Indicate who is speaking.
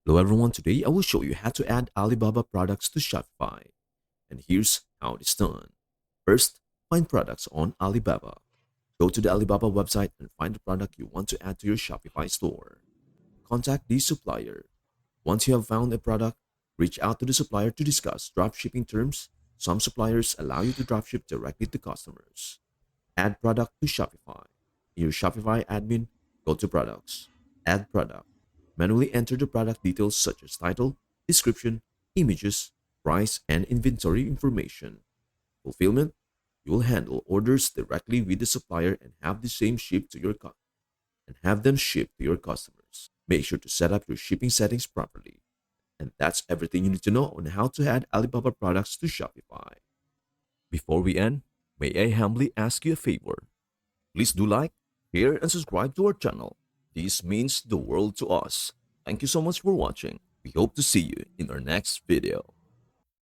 Speaker 1: Hello everyone, today I will show you how to add Alibaba products to Shopify. And here's how it is done. First, find products on Alibaba. Go to the Alibaba website and find the product you want to add to your Shopify store. Contact the supplier. Once you have found a product, reach out to the supplier to discuss dropshipping terms. Some suppliers allow you to dropship directly to customers. Add product to Shopify. In your Shopify admin, go to Products. Add product. Manually enter the product details such as title, description, images, price, and inventory information. Fulfillment. You will handle orders directly with the supplier and have the same shipped to your and have them shipped to your customers. Make sure to set up your shipping settings properly. And that's everything you need to know on how to add Alibaba products to Shopify. Before we end, may I humbly ask you a favor? Please do like, share, and subscribe to our channel. This means the world to us. Thank you so much for watching. We hope to see you in our next video.